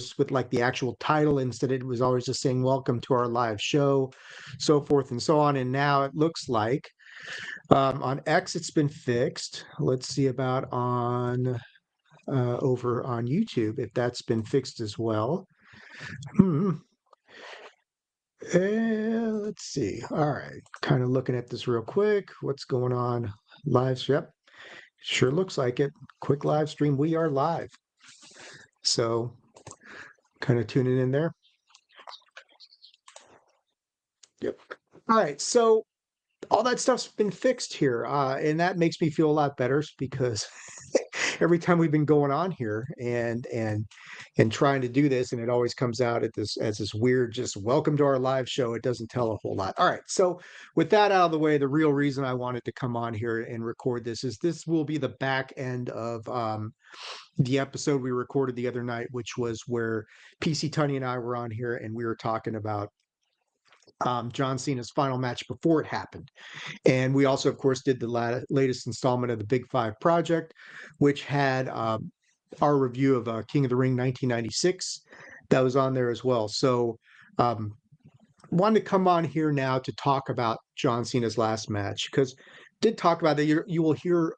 posts with like the actual title. Instead, it was always just saying, "Welcome to our live show," so forth and so on. And now it looks like on X, it's been fixed. Let's see about on over on YouTube if that's been fixed as well. Hmm. Let's see. All right, kind of looking at this real quick. What's going on? Live. Yep, sure looks like it. Quick live stream. We are live. So kind of tuning in there. Yep. All right. So all that stuff's been fixed here, and that makes me feel a lot better because every time we've been going on here and trying to do this, and it always comes out at this as this weird, just welcome to our live show. It doesn't tell a whole lot. All right. So with that out of the way, the real reason I wanted to come on here and record this is this will be the back end of the episode we recorded the other night, which was where PC Tunney and I were on here and we were talking about John Cena's final match before it happened. And we also, of course, did the latest installment of the Big Five Project, which had our review of King of the Ring 1996 that was on there as well. So, wanted to come on here now to talk about John Cena's last match because did talk about that. You will hear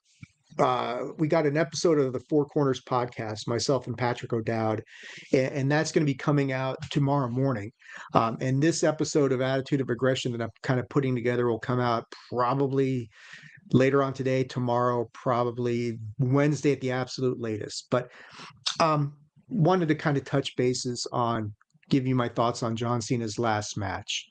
we got an episode of the Four Corners podcast, myself and Patrick O'Dowd, and that's going to be coming out tomorrow morning. And this episode of Attitude of Aggression that I'm kind of putting together will come out probably later on today, tomorrow, probably Wednesday at the absolute latest. But wanted to kind of touch bases on give you my thoughts on John Cena's last match.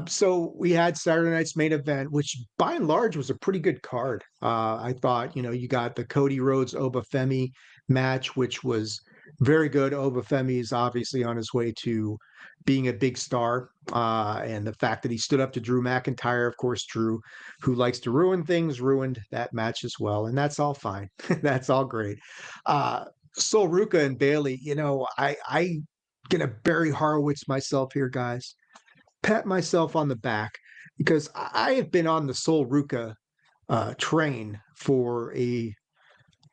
So we had Saturday night's main event, which by and large was a pretty good card. I thought, you got the Cody Rhodes Obafemi match, which was very good. Obafemi is obviously on his way to being a big star. And the fact that he stood up to Drew McIntyre, of course, Drew, who likes to ruin things, ruined that match as well. And that's all fine. That's all great. Sol Ruka and Bailey, I get a Barry Horowitz myself here, guys. Pat myself on the back because I have been on the Sol Ruka train for a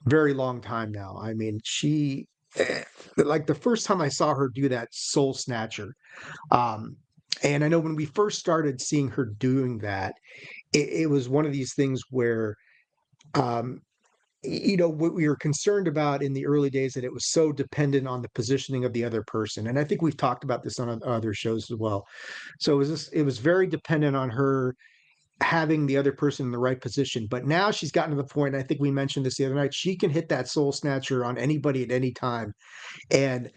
very long time now. I mean, like the first time I saw her do that Soul Snatcher, and I know when we first started seeing her doing that, it was one of these things where um, what we were concerned about in the early days that it was so dependent on the positioning of the other person. And I think we've talked about this on other shows as well. So it was very dependent on her having the other person in the right position. But now she's gotten to the point, I think we mentioned this the other night, she can hit that soul snatcher on anybody at any time. And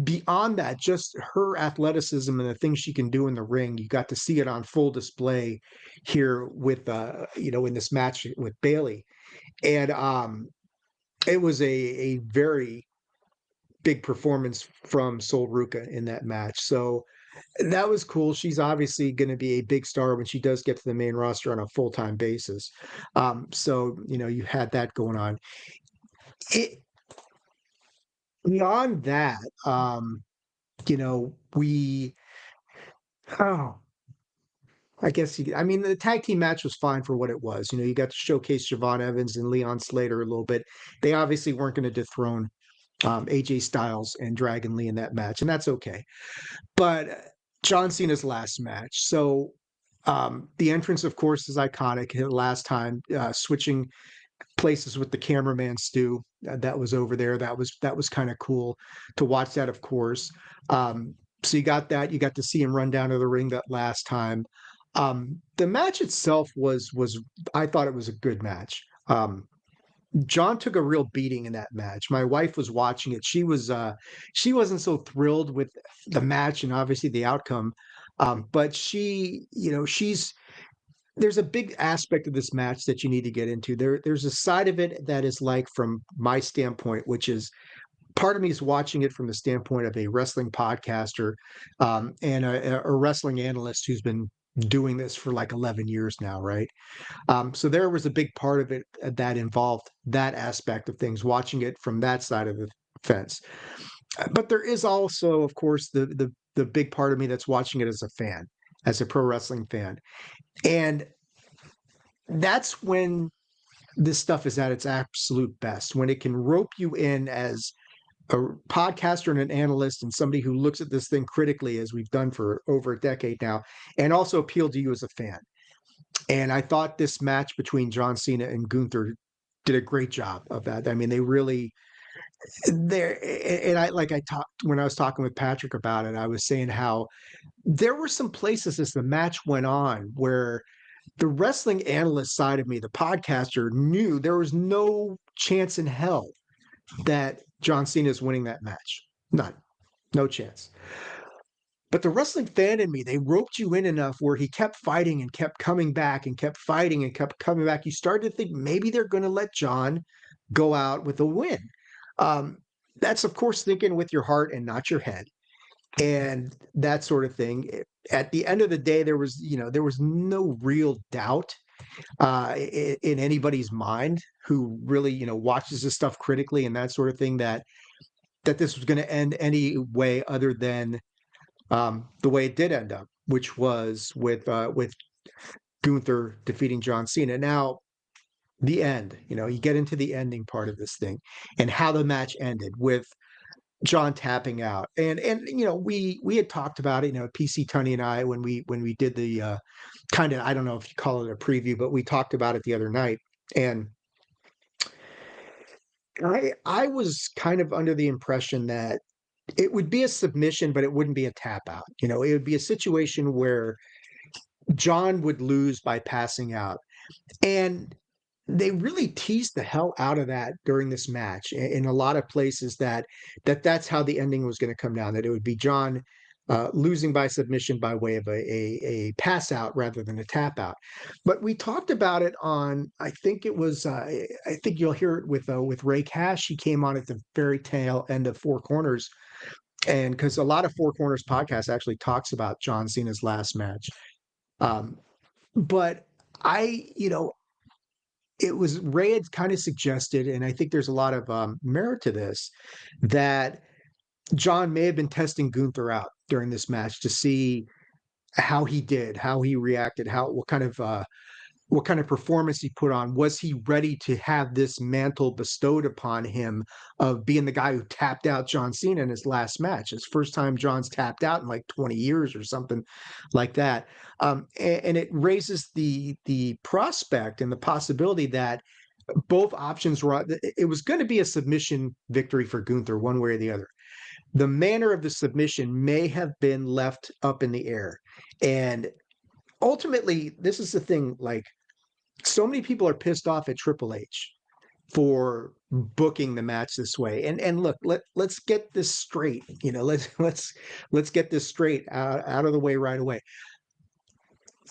beyond that, just her athleticism and the things she can do in the ring, you got to see it on full display here with in this match with Bailey. And it was a very big performance from Sol Ruka in that match. So that was cool. She's obviously going to be a big star when she does get to the main roster on a full-time basis. So, you had that going on. Beyond that, we, oh, I guess I mean, the tag team match was fine for what it was. You got to showcase Siobhan Evans and Leon Slater a little bit. They obviously weren't going to dethrone AJ Styles and Dragon Lee in that match, and that's okay. But John Cena's last match. So the entrance, of course, is iconic. Last time switching places with the cameraman Stu that was over there. That was kind of cool to watch that, of course. So you got that. You got to see him run down to the ring that last time. The match itself was I thought it was a good match. John took a real beating in that match. My wife was watching it. She wasn't so thrilled with the match and obviously the outcome. But there's a big aspect of this match that you need to get into. There's a side of it that is like from my standpoint, which is part of me is watching it from the standpoint of a wrestling podcaster and a wrestling analyst who's been doing this for like 11 years now, right? So there was a big part of it that involved that aspect of things, watching it from that side of the fence. But there is also, of course, the big part of me that's watching it as a fan, as a pro wrestling fan. And that's when this stuff is at its absolute best, when it can rope you in as a podcaster and an analyst and somebody who looks at this thing critically, as we've done for over a decade now, and also appeal to you as a fan. And I thought this match between John Cena and Gunther did a great job of that. I mean, they really there. And I like I talked when I was talking with Patrick about it. I was saying how there were some places as the match went on where the wrestling analyst side of me, the podcaster, knew there was no chance in hell that John Cena is winning that match. None. No chance. But the wrestling fan in me, they roped you in enough where he kept fighting and kept coming back and kept fighting and kept coming back. You started to think maybe they're going to let John go out with a win. Um, that's, of course, thinking with your heart and not your head, and that sort of thing. At the end of the day, there was no real doubt in anybody's mind who really, watches this stuff critically and that sort of thing that this was going to end any way other than the way it did end up, which was with Gunther defeating John Cena. Now, the end, you get into the ending part of this thing and how the match ended with John tapping out. And we had talked about it, PC Tunney and I when we did the kind of, I don't know if you call it a preview, but we talked about it the other night. And I was kind of under the impression that it would be a submission, but it wouldn't be a tap out. It would be a situation where John would lose by passing out. And they really teased the hell out of that during this match in a lot of places that's how the ending was going to come down, that it would be John losing by submission by way of a pass out rather than a tap out. But we talked about it on, I think it was, I think you'll hear it with Ray Cash. He came on at the very tail end of Four Corners. And because a lot of Four Corners podcast actually talks about John Cena's last match. Um, but it was Ray had kind of suggested, and I think there's a lot of merit to this, that John may have been testing Gunther out during this match to see how he did, how he reacted, what kind of performance he put on. Was he ready to have this mantle bestowed upon him of being the guy who tapped out John Cena in his last match? It's first time John's tapped out in like 20 years or something like that. And it raises the prospect and the possibility that both options were. It was going to be a submission victory for Gunther, one way or the other. The manner of the submission may have been left up in the air, and ultimately, this is the thing. Like, so many people are pissed off at Triple H for booking the match this way. And look, let's get this straight. Let's get this straight out of the way right away.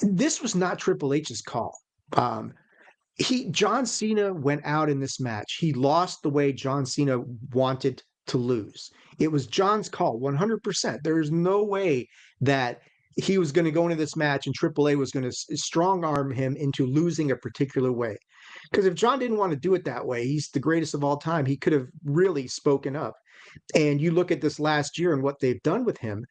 This was not Triple H's call. Um, John Cena went out in this match. He lost the way John Cena wanted to lose. It was John's call, 100%. There's no way that he was going to go into this match and Triple A was going to strong arm him into losing a particular way. Because if John didn't want to do it that way, he's the greatest of all time. He could have really spoken up. And you look at this last year and what they've done with him,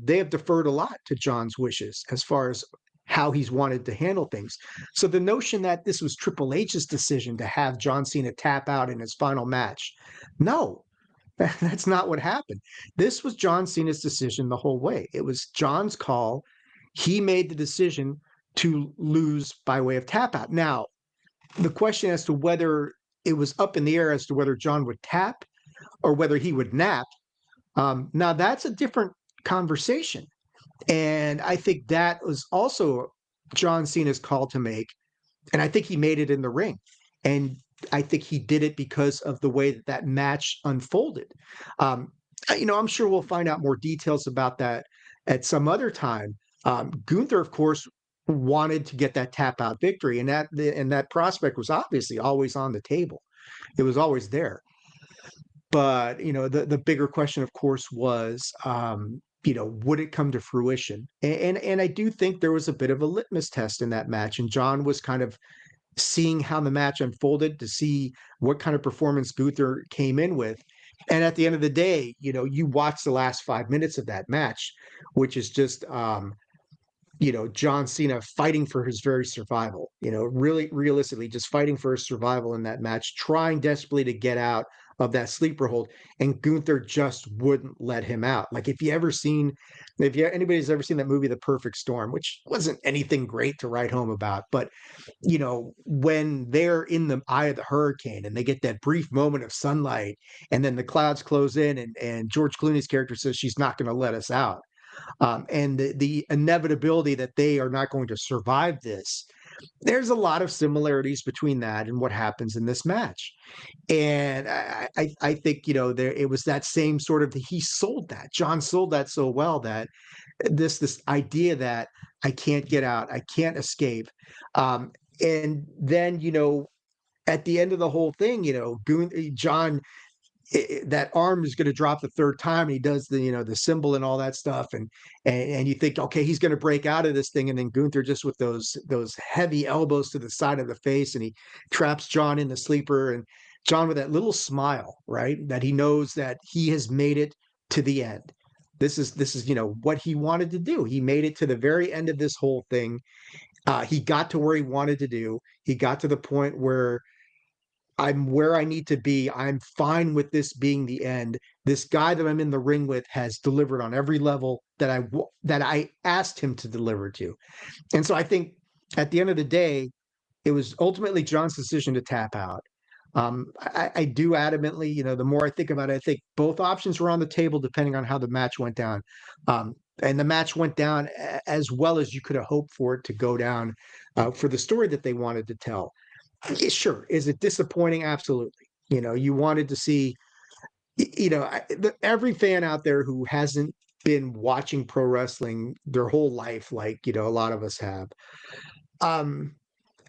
they have deferred a lot to John's wishes as far as how he's wanted to handle things. So the notion that this was Triple H's decision to have John Cena tap out in his final match, no, that's not what happened. This was John Cena's decision the whole way. It was John's call. He made the decision to lose by way of tap out. Now, the question as to whether it was up in the air as to whether John would tap or whether he would nap, now that's a different conversation. And I think that was also John Cena's call to make. And I think he made it in the ring. And I think he did it because of the way that match unfolded. I'm sure we'll find out more details about that at some other time. Gunther, of course, wanted to get that tap out victory, and that prospect was obviously always on the table. It was always there. But the bigger question, of course, was would it come to fruition? And I do think there was a bit of a litmus test in that match, and John was kind of seeing how the match unfolded to see what kind of performance Gunther came in with. And at the end of the day, you watch the last 5 minutes of that match, which is just John Cena fighting for his very survival, really realistically just fighting for his survival in that match, trying desperately to get out of that sleeper hold, and Gunther just wouldn't let him out. Like if anybody's ever seen that movie, The Perfect Storm, which wasn't anything great to write home about, but when they're in the eye of the hurricane and they get that brief moment of sunlight, and then the clouds close in, and George Clooney's character says she's not going to let us out, and the inevitability that they are not going to survive this. There's a lot of similarities between that and what happens in this match. And I think, there it was that same sort of, he sold that. John sold that so well, that this idea that I can't get out, I can't escape. And then, at the end of the whole thing, John, that arm is going to drop the third time, and he does the symbol and all that stuff, and you think, okay, he's going to break out of this thing, and then Gunther just with those heavy elbows to the side of the face, and he traps John in the sleeper, and John with that little smile, right, that he knows that he has made it to the end. This is what he wanted to do. He made it to the very end of this whole thing. He got to where he wanted to do. He got to the point where I'm where I need to be. I'm fine with this being the end. This guy that I'm in the ring with has delivered on every level that I asked him to deliver to. And so I think at the end of the day, it was ultimately John's decision to tap out. I do adamantly, the more I think about it, I think both options were on the table depending on how the match went down. And the match went down as well as you could have hoped for it to go down, for the story that they wanted to tell. Yeah, sure. Is it disappointing? Absolutely. You wanted to see, every fan out there who hasn't been watching pro wrestling their whole life, like, a lot of us have, um,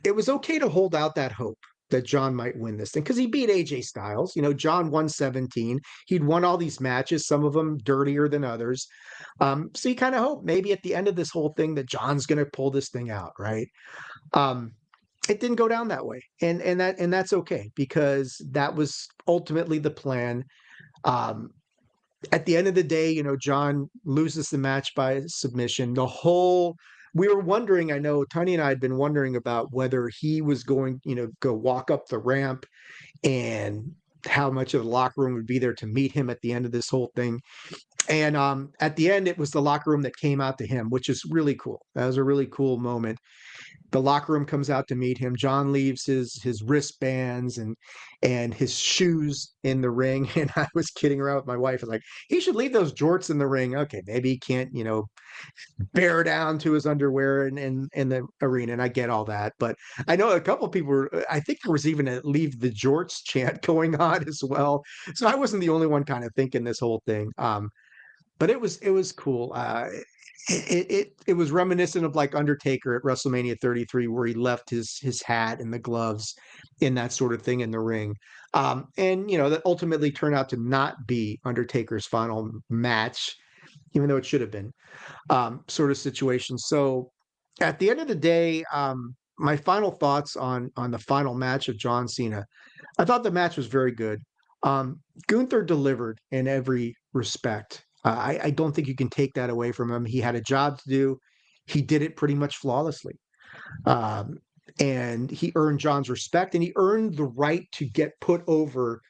it was okay to hold out that hope that John might win this thing because he beat AJ Styles. John won 17. He'd won all these matches, some of them dirtier than others. So you kind of hope maybe at the end of this whole thing that John's going to pull this thing out, right? Um, it didn't go down that way, and that's okay because that was ultimately the plan. Um, at the end of the day, John loses the match by submission. We were wondering, I know Tony and I had been wondering about whether he was going, go walk up the ramp, and how much of the locker room would be there to meet him at the end of this whole thing. And at the end, it was the locker room that came out to him, which is really cool. That was a really cool moment. The locker room comes out to meet him. John leaves his wristbands and his shoes in the ring. And I was kidding around with my wife. I was like, he should leave those jorts in the ring. Okay, maybe he can't, bear down to his underwear in the arena. And I get all that. But I know a couple of people I think there was even a leave the jorts chant going on as well. So I wasn't the only one kind of thinking this whole thing. But it was cool. It was reminiscent of like Undertaker at WrestleMania 33, where he left his hat and the gloves in that sort of thing in the ring. And that ultimately turned out to not be Undertaker's final match, even though it should have been, sort of situation. So at the end of the day, my final thoughts on the final match of John Cena. I thought the match was very good. Gunther delivered in every respect. I don't think you can take that away from him. He had a job to do. He did it pretty much flawlessly. Um, and he earned John's respect, and he earned the right to get put over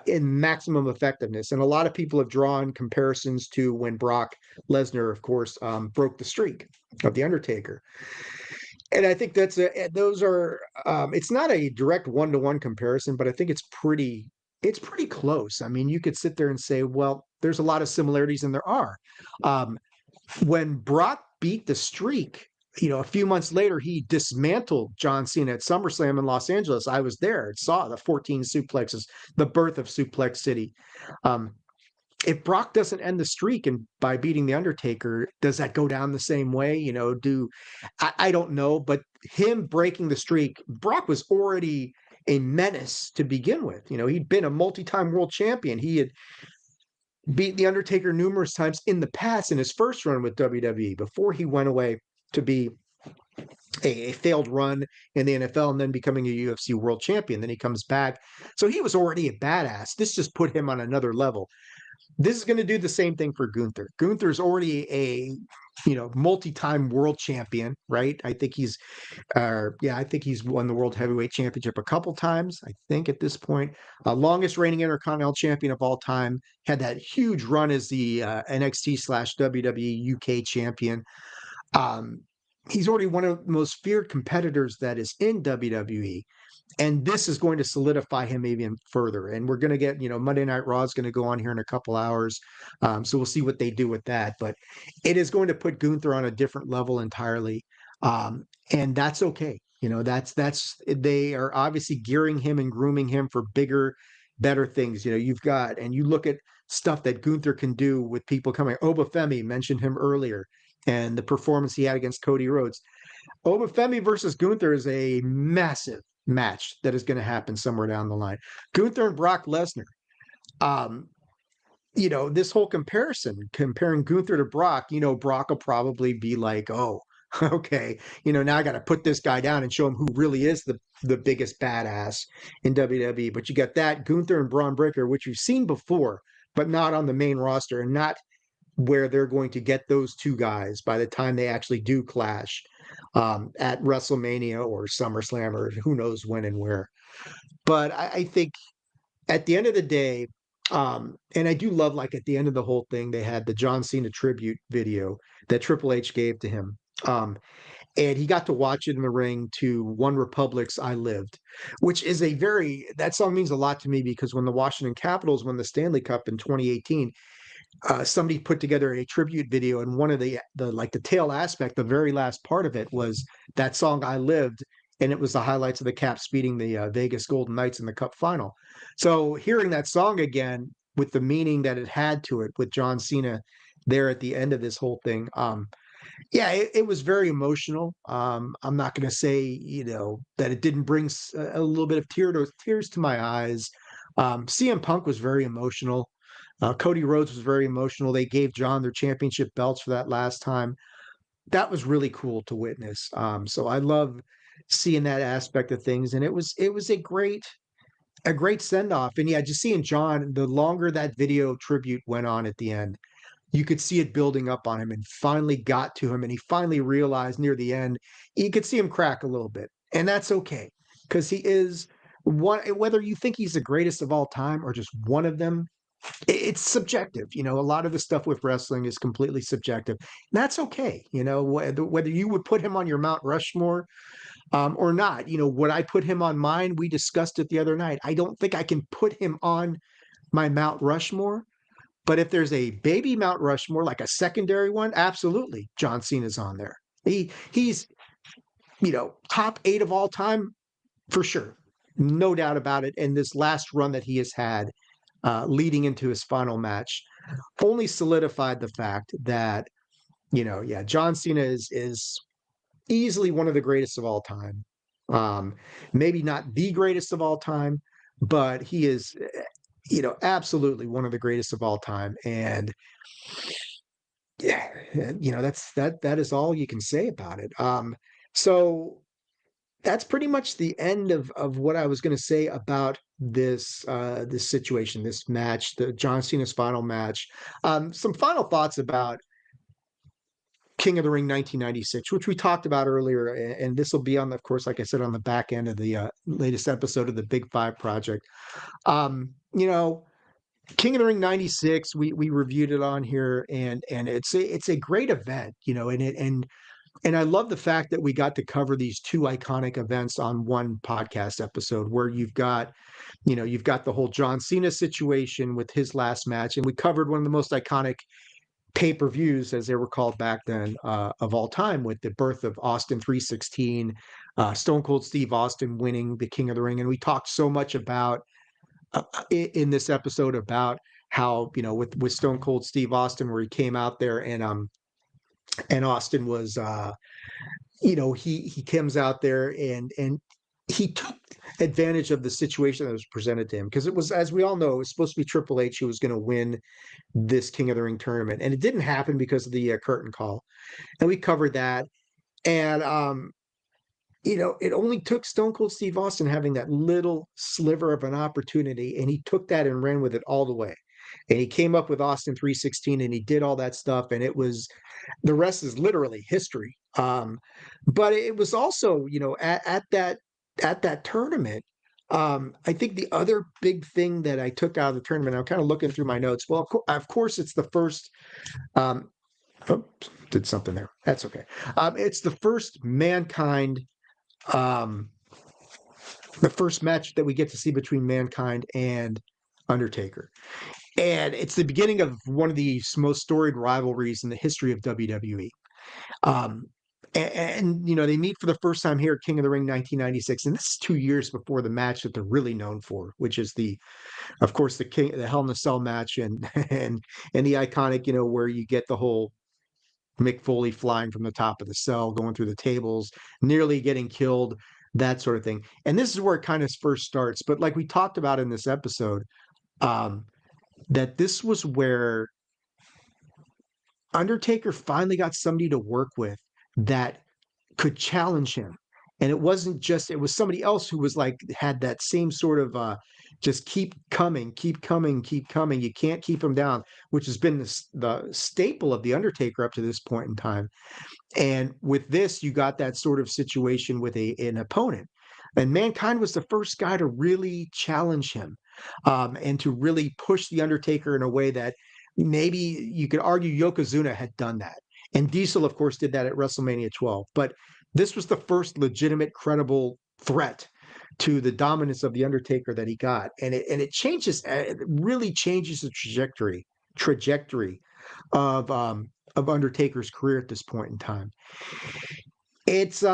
in maximum effectiveness. And a lot of people have drawn comparisons to when Brock Lesnar, of course, broke the streak of The Undertaker. And I think those are, it's not a direct one-to-one comparison, but I think it's pretty close. I mean, you could sit there and say, well, there's a lot of similarities, and there are. Um, when Brock beat the streak, a few months later, he dismantled John Cena at SummerSlam in Los Angeles. I was there and saw the 14 suplexes, the birth of Suplex City. Um, if Brock doesn't end the streak and by beating the Undertaker, does that go down the same way? I don't know, but him breaking the streak, Brock was already a menace to begin with. He'd been a multi-time world champion. He had beat the Undertaker numerous times in the past in his first run with WWE before he went away to be a failed run in the NFL and then becoming a UFC world champion. Then he comes back. So he was already a badass. This just put him on another level. This is going to do the same thing for Gunther. Gunther's already a multi-time world champion, right? I think he's won the world heavyweight championship a couple times. I think at this point, longest reigning intercontinental champion of all time. Had that huge run as the NXT slash WWE UK champion. Um, he's already one of the most feared competitors that is in WWE. And this is going to solidify him even further. And we're going to get, Monday Night Raw is going to go on here in a couple hours. So we'll see what they do with that. But it is going to put Gunther on a different level entirely. And that's okay. That's they are obviously gearing him and grooming him for bigger, better things. You've got, and you look at stuff that Gunther can do with people coming. Obafemi mentioned him earlier and the performance he had against Cody Rhodes. Obafemi versus Gunther is a massive match that is going to happen somewhere down the line. Gunther and Brock Lesnar. Um, this whole comparison, comparing Gunther to Brock, Brock will probably be like, oh, okay, now I got to put this guy down and show him who really is the biggest badass in WWE. But you got that Gunther and Braun Breaker, which you've seen before, but not on the main roster and not where they're going to get those two guys by the time they actually do clash at WrestleMania or SummerSlam or who knows when and where. But I think at the end of the day, and I do love, like, at the end of the whole thing, they had the John Cena tribute video that Triple H gave to him. And he got to watch it in the ring to One Republic's I Lived, which is that song means a lot to me because when the Washington Capitals won the Stanley Cup in 2018, somebody put together a tribute video, and one of the tail aspect, the very last part of it was that song "I Lived," and it was the highlights of the Caps beating the Vegas Golden Knights in the Cup final. So hearing that song again with the meaning that it had to it, with John Cena there at the end of this whole thing, yeah, it was very emotional. I'm not going to say, that it didn't bring a little bit of tears to my eyes. CM Punk was very emotional. Cody Rhodes was very emotional. They gave John their championship belts for that last time. That was really cool to witness. So I love seeing that aspect of things, and it was a great send off. And yeah, just seeing John, the longer that video tribute went on at the end, you could see it building up on him and finally got to him. And he finally realized near the end, you could see him crack a little bit. And that's okay because he is one, whether you think he's the greatest of all time or just one of them, it's subjective. A lot of the stuff with wrestling is completely subjective. That's okay. Whether you would put him on your Mount Rushmore or not, would I put him on mine? We discussed it the other night. I don't think I can put him on my Mount Rushmore. But if there's a baby Mount Rushmore, like a secondary one, absolutely, John Cena's on there. He's top 8 of all time for sure, no doubt about it. And this last run that he has had, leading into his final match, only solidified the fact that yeah, John Cena is easily one of the greatest of all time. Um, Maybe not the greatest of all time, but he is absolutely one of the greatest of all time. And yeah, that is all you can say about it. So that's pretty much the end of what I was going to say about this situation, this match, the John Cena's final match. Some final thoughts about King of the Ring 1996, which we talked about earlier, and this will be on, of course, like I said, on the back end of the latest episode of the Big Five Project. Um, you know, King of the Ring 96, we reviewed it on here, and it's a great event, and I love the fact that we got to cover these two iconic events on one podcast episode where you've got the whole John Cena situation with his last match, and we covered one of the most iconic pay-per-views, as they were called back then, of all time, with the birth of Austin 316, Stone Cold Steve Austin winning the King of the Ring. And we talked so much about in this episode about how, with Stone Cold Steve Austin, where he came out there and Austin was he comes out there and he took advantage of the situation that was presented to him, because it was, as we all know, it was supposed to be Triple H who was going to win this King of the Ring tournament, and it didn't happen because of the curtain call, and we covered that. And it only took Stone Cold Steve Austin having that little sliver of an opportunity, and he took that and ran with it all the way. and he came up with Austin 316, and he did all that stuff, and the rest is literally history. But it was also, at that tournament. I think the other big thing that I took out of the tournament, I'm kind of looking through my notes. Well, of course, it's the first. Um, oops, did something there. That's okay. It's the first Mankind, um, the first match that we get to see between Mankind and Undertaker. And it's the beginning of one of the most storied rivalries in the history of WWE. Um, they meet for the first time here at King of the Ring 1996, and this is 2 years before the match that they're really known for, which is of course, the Hell in a Cell match, and and the iconic, where you get the whole Mick Foley flying from the top of the cell, going through the tables, nearly getting killed, that sort of thing. And this is where it kind of first starts. But like we talked about in this episode, um, that this was where Undertaker finally got somebody to work with that could challenge him. And it was somebody else who was like, had that same sort of, just keep coming, keep coming, keep coming. You can't keep him down, which has been the staple of The Undertaker up to this point in time. And with this, you got that sort of situation with an opponent. And Mankind was the first guy to really challenge him, and to really push The Undertaker in a way that maybe you could argue Yokozuna had done that. And Diesel, of course, did that at WrestleMania 12. But this was the first legitimate, credible threat to the dominance of The Undertaker that he got. And it really changes the trajectory of Undertaker's career at this point in time. It's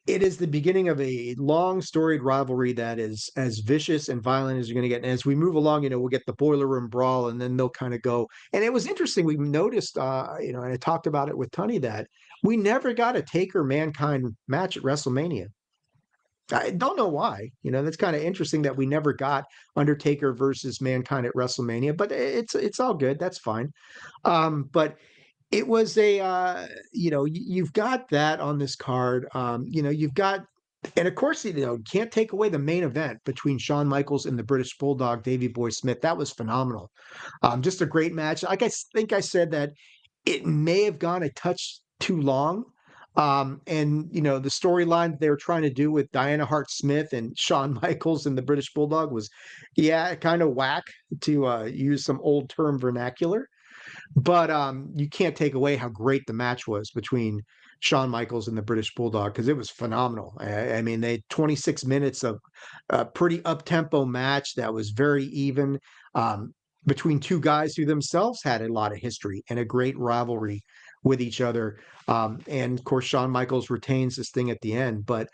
it is the beginning of a long storied rivalry that is as vicious and violent as you're going to get. And as we move along, we'll get the Boiler Room Brawl, and then they'll kind of go. And it was interesting. We noticed, and I talked about it with Tunney, that we never got a Taker Mankind match at WrestleMania. I don't know why. That's kind of interesting that we never got Undertaker versus Mankind at WrestleMania, but it's all good. That's fine. But it was you've got that on this card. You've got, and of course, can't take away the main event between Shawn Michaels and the British Bulldog, Davey Boy Smith. That was phenomenal. Just a great match. Like, I think I said that it may have gone a touch too long. And the storyline they were trying to do with Diana Hart Smith and Shawn Michaels and the British Bulldog was, yeah, kind of whack, to use some old term vernacular. But you can't take away how great the match was between Shawn Michaels and the British Bulldog, because it was phenomenal. I mean, they had 26 minutes of a pretty up-tempo match that was very even, between two guys who themselves had a lot of history and a great rivalry with each other. And of course, Shawn Michaels retains this thing at the end. But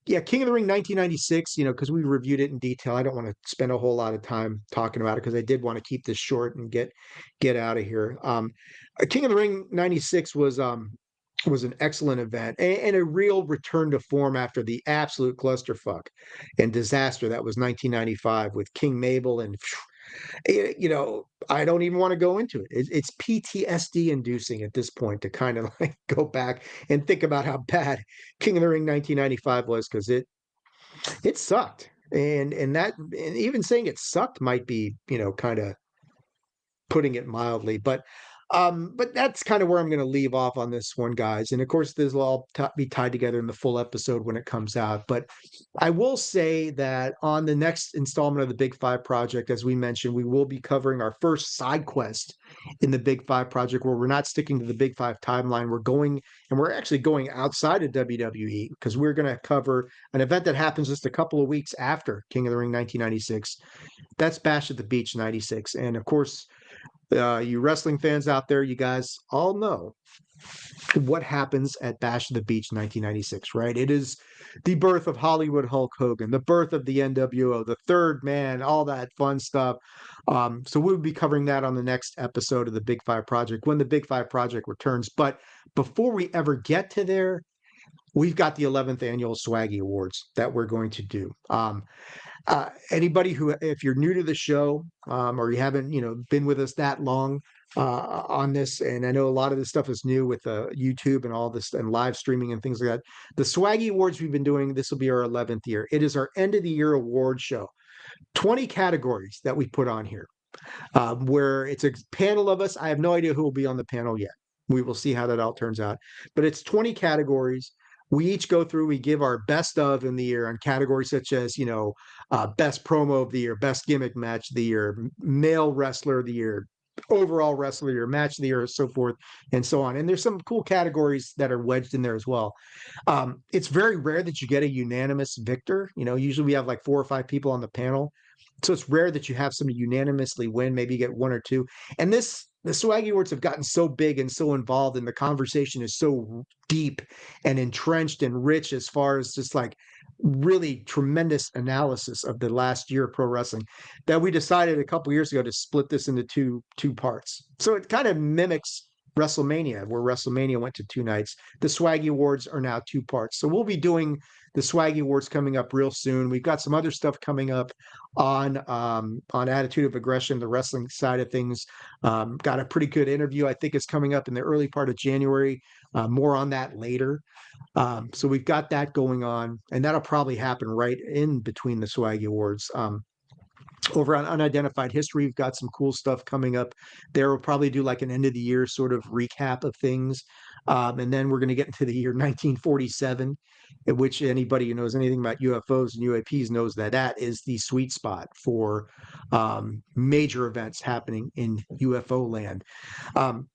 yeah, King of the Ring 1996, because we reviewed it in detail. I don't want to spend a whole lot of time talking about it, because I did want to keep this short and get out of here. King of the Ring 96 was an excellent event, and a real return to form after the absolute clusterfuck and disaster that was 1995 with King Mabel. And I don't even want to go into it. It's PTSD inducing at this point to kind of like go back and think about how bad King of the Ring 1995 was, because it sucked. And even saying it sucked might be, kind of putting it mildly. But that's kind of where I'm going to leave off on this one, guys. And of course, this will all be tied together in the full episode when it comes out. But I will say that on the next installment of the Big Five Project, as we mentioned, we will be covering our first side quest in the Big Five Project, where we're not sticking to the Big Five timeline. We're actually going outside of WWE, because we're going to cover an event that happens just a couple of weeks after King of the Ring 1996. That's Bash at the Beach 96. And of course, you wrestling fans out there, you guys all know what happens at Bash of the Beach 1996, right? It is the birth of Hollywood Hulk Hogan, the birth of the NWO, the third man, all that fun stuff. So we'll be covering that on the next episode of the Big Five Project, when the Big Five Project returns. But before we ever get to there, we've got the 11th annual Swaggy Awards that we're going to do. Anybody who, if you're new to the show, or you haven't, been with us that long on this, and I know a lot of this stuff is new with YouTube and all this and live streaming and things like that. The Swaggy Awards we've been doing, this will be our 11th year. It is our end of the year award show. 20 categories that we put on here. where it's a panel of us. I have no idea who will be on the panel yet. We will see how that all turns out. But it's 20 categories. We each go through, we give our best of in the year on categories such as, best promo of the year, best gimmick match of the year, male wrestler of the year, overall wrestler of the year, match of the year, so forth and so on. And there's some cool categories that are wedged in there as well. It's very rare that you get a unanimous victor. Usually we have like 4 or 5 people on the panel. So it's rare that you have somebody unanimously win. Maybe you get one or two. And the Swaggy Awards have gotten so big and so involved, and the conversation is so deep and entrenched and rich as far as just like really tremendous analysis of the last year of pro wrestling that we decided a couple years ago to split this into two parts. So it kind of mimics WrestleMania, where WrestleMania went to 2 nights. The Swaggy Awards are now 2 parts. So we'll be doing the Swaggy Awards coming up real soon. We've got some other stuff coming up on Attitude of Aggression, the wrestling side of things. Got a pretty good interview. I think it's coming up in the early part of January. More on that later. So we've got that going on, and that'll probably happen right in between the Swaggy Awards. Over on Unidentified History, we've got some cool stuff coming up there. We'll probably do like an end of the year sort of recap of things. And then we're going to get into the year 1947, in which anybody who knows anything about UFOs and UAPs knows that that is the sweet spot for major events happening in UFO land.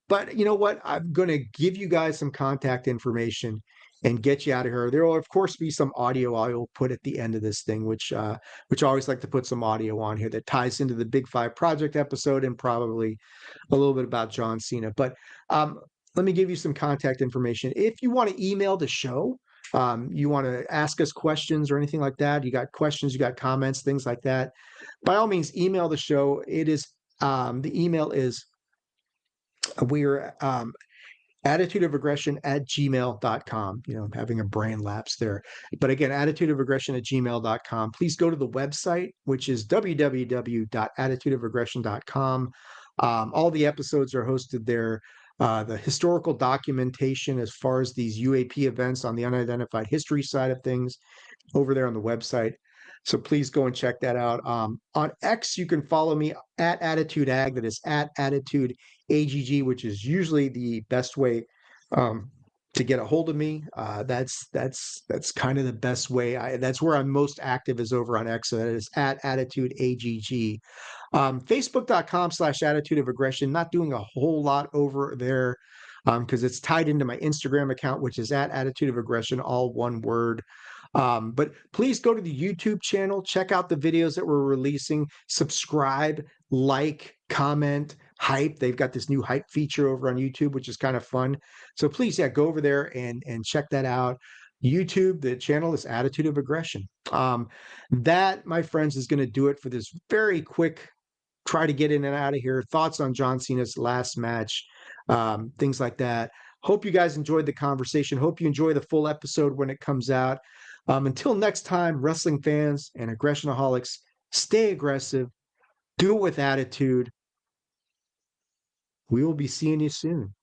But you know what? I'm going to give you guys some contact information and get you out of here. There will, of course, be some audio I will put at the end of this thing, which I always like to put some audio on here that ties into the Big Five Project episode and probably a little bit about John Cena. But let me give you some contact information. If you want to email the show, you want to ask us questions or anything like that, you got questions, you got comments, things like that, by all means, email the show. It is the email is we're attitudeofaggression@gmail.com. I'm having a brain lapse there. But again, attitudeofaggression@gmail.com. Please go to the website, which is www.attitudeofaggression.com. All the episodes are hosted there. The historical documentation as far as these UAP events on the unidentified history side of things over there on the website. So please go and check that out. On X, you can follow me at AttitudeAg. That is at AttitudeAGG, which is usually the best way to get a hold of me. That's kind of the best way. That's where I'm most active, is over on X. So that is at AttitudeAGG. Facebook.com/Attitude of Aggression. Not doing a whole lot over there because it's tied into my Instagram account, which is at Attitude of Aggression, all one word. But please go to the YouTube channel, check out the videos that we're releasing, subscribe, like, comment, hype. They've got this new hype feature over on YouTube, which is kind of fun. So please, go over there and check that out. YouTube, the channel is Attitude of Aggression. That, my friends, is going to do it for this very quick try to get in and out of here. Thoughts on John Cena's last match, things like that. Hope you guys enjoyed the conversation. Hope you enjoy the full episode when it comes out. Until next time, wrestling fans and aggressionaholics, stay aggressive, do it with attitude. We will be seeing you soon.